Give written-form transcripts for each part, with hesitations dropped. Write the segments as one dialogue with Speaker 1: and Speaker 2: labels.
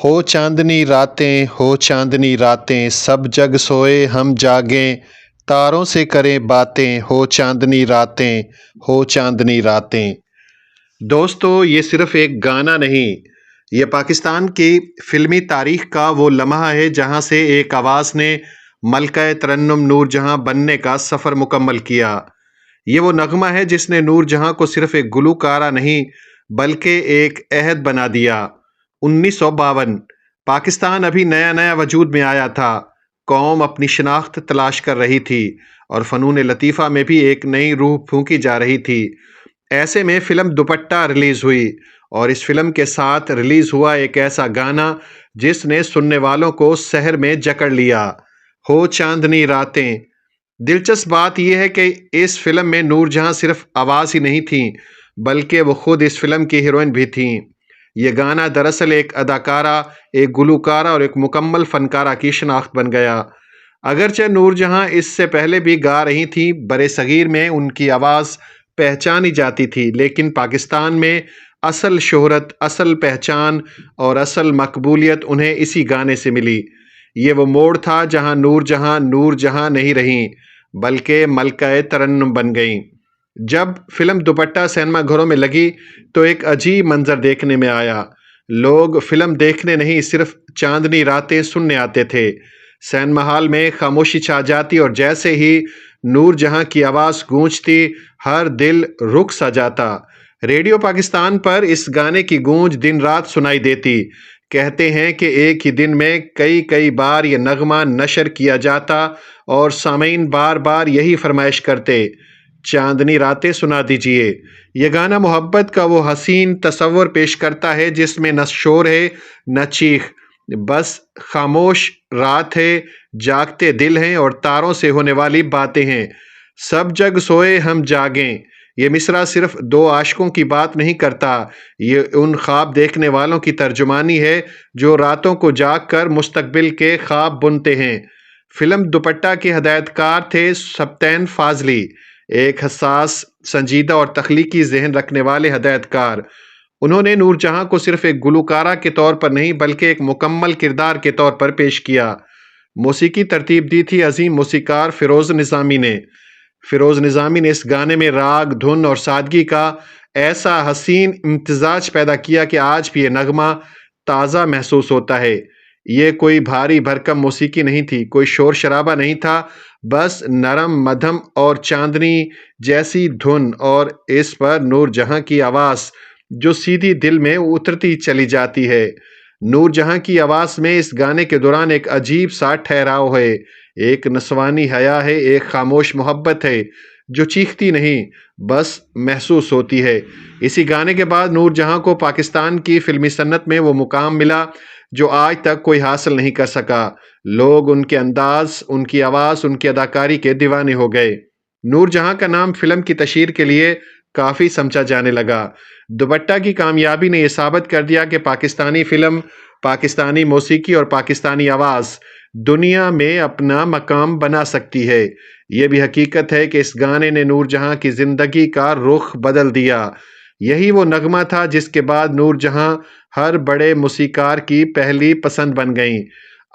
Speaker 1: ہو چاندنی راتیں ہو چاندنی راتیں سب جگ سوئے ہم جاگیں تاروں سے کریں باتیں ہو چاندنی راتیں ہو چاندنی راتیں۔ دوستو، یہ صرف ایک گانا نہیں، یہ پاکستان کی فلمی تاریخ کا وہ لمحہ ہے جہاں سے ایک آواز نے ملکہ ترنم نور جہاں بننے کا سفر مکمل کیا۔ یہ وہ نغمہ ہے جس نے نور جہاں کو صرف ایک گلوکارہ نہیں بلکہ ایک عہد بنا دیا۔ 1952 پاکستان ابھی نیا نیا وجود میں آیا تھا، قوم اپنی شناخت تلاش کر رہی تھی اور فنون لطیفہ میں بھی ایک نئی روح پھونکی جا رہی تھی۔ ایسے میں فلم دوپٹہ ریلیز ہوئی اور اس فلم کے ساتھ ریلیز ہوا ایک ایسا گانا جس نے سننے والوں کو سحر میں جکڑ لیا، ہو چاندنی راتیں۔ دلچسپ بات یہ ہے کہ اس فلم میں نور جہاں صرف آواز ہی نہیں تھیں بلکہ وہ خود اس فلم کی ہیروئن بھی تھیں۔ یہ گانا دراصل ایک اداکارہ، ایک گلوکارہ اور ایک مکمل فنکارہ کی شناخت بن گیا۔ اگرچہ نور جہاں اس سے پہلے بھی گا رہی تھیں، برِ صغیر میں ان کی آواز پہچانی جاتی تھی، لیکن پاکستان میں اصل شہرت، اصل پہچان اور اصل مقبولیت انہیں اسی گانے سے ملی۔ یہ وہ موڑ تھا جہاں نور جہاں نہیں رہیں بلکہ ملکہ ترنم بن گئیں۔ جب فلم دوپٹہ سینما گھروں میں لگی تو ایک عجیب منظر دیکھنے میں آیا۔ لوگ فلم دیکھنے نہیں، صرف چاندنی راتیں سننے آتے تھے۔ سینما ہال میں خاموشی چھا جاتی اور جیسے ہی نور جہاں کی آواز گونجتی ہر دل رک سا جاتا۔ ریڈیو پاکستان پر اس گانے کی گونج دن رات سنائی دیتی۔ کہتے ہیں کہ ایک ہی دن میں کئی بار یہ نغمہ نشر کیا جاتا اور سامعین بار بار یہی فرمائش کرتے، چاندنی راتیں سنا دیجیے۔ یہ گانا محبت کا وہ حسین تصور پیش کرتا ہے جس میں نہ شور ہے نہ چیخ، بس خاموش رات ہے، جاگتے دل ہیں اور تاروں سے ہونے والی باتیں ہیں۔ سب جگ سوئے ہم جاگیں۔ یہ مصرع صرف دو عاشقوں کی بات نہیں کرتا، یہ ان خواب دیکھنے والوں کی ترجمانی ہے جو راتوں کو جاگ کر مستقبل کے خواب بنتے ہیں۔ فلم دوپٹہ کے ہدایت کار تھے سبطین فاضلی، ایک حساس، سنجیدہ اور تخلیقی ذہن رکھنے والے ہدایت کار۔ انہوں نے نور جہاں کو صرف ایک گلوکارہ کے طور پر نہیں بلکہ ایک مکمل کردار کے طور پر پیش کیا۔ موسیقی ترتیب دی تھی عظیم موسیقار فیروز نظامی نے۔ فیروز نظامی نے اس گانے میں راگ، دھن اور سادگی کا ایسا حسین امتزاج پیدا کیا کہ آج بھی یہ نغمہ تازہ محسوس ہوتا ہے۔ یہ کوئی بھاری بھرکم موسیقی نہیں تھی، کوئی شور شرابہ نہیں تھا، بس نرم مدھم اور چاندنی جیسی دھن اور اس پر نور جہاں کی آواز جو سیدھی دل میں اترتی چلی جاتی ہے۔ نور جہاں کی آواز میں اس گانے کے دوران ایک عجیب سا ٹھہراؤ ہے، ایک نسوانی حیا ہے، ایک خاموش محبت ہے جو چیختی نہیں، بس محسوس ہوتی ہے۔ اسی گانے کے بعد نور جہاں کو پاکستان کی فلمی صنعت میں وہ مقام ملا جو آج تک کوئی حاصل نہیں کر سکا۔ لوگ ان کے انداز، ان کی آواز، ان کی اداکاری کے دیوانے ہو گئے۔ نور جہاں کا نام فلم کی تشہیر کے لیے کافی سمجھا جانے لگا۔ دوپٹہ کی کامیابی نے یہ ثابت کر دیا کہ پاکستانی فلم، پاکستانی موسیقی اور پاکستانی آواز دنیا میں اپنا مقام بنا سکتی ہے۔ یہ بھی حقیقت ہے کہ اس گانے نے نور جہاں کی زندگی کا رخ بدل دیا۔ یہی وہ نغمہ تھا جس کے بعد نور جہاں ہر بڑے موسیقار کی پہلی پسند بن گئیں۔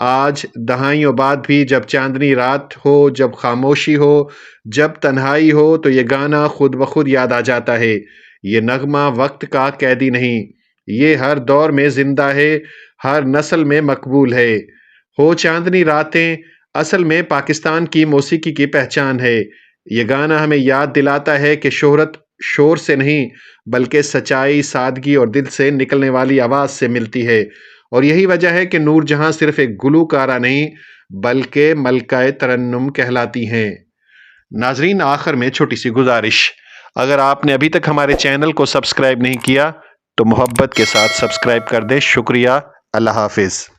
Speaker 1: آج دہائیوں بعد بھی جب چاندنی رات ہو، جب خاموشی ہو، جب تنہائی ہو تو یہ گانا خود بخود یاد آ جاتا ہے۔ یہ نغمہ وقت کا قیدی نہیں، یہ ہر دور میں زندہ ہے، ہر نسل میں مقبول ہے۔ ہو چاندنی راتیں اصل میں پاکستان کی موسیقی کی پہچان ہے۔ یہ گانا ہمیں یاد دلاتا ہے کہ شہرت شور سے نہیں بلکہ سچائی، سادگی اور دل سے نکلنے والی آواز سے ملتی ہے، اور یہی وجہ ہے کہ نور جہاں صرف ایک گلوکارہ نہیں بلکہ ملکہ ترنم کہلاتی ہیں۔ ناظرین، آخر میں چھوٹی سی گزارش، اگر آپ نے ابھی تک ہمارے چینل کو سبسکرائب نہیں کیا تو محبت کے ساتھ سبسکرائب کر دیں۔ شکریہ، اللہ حافظ۔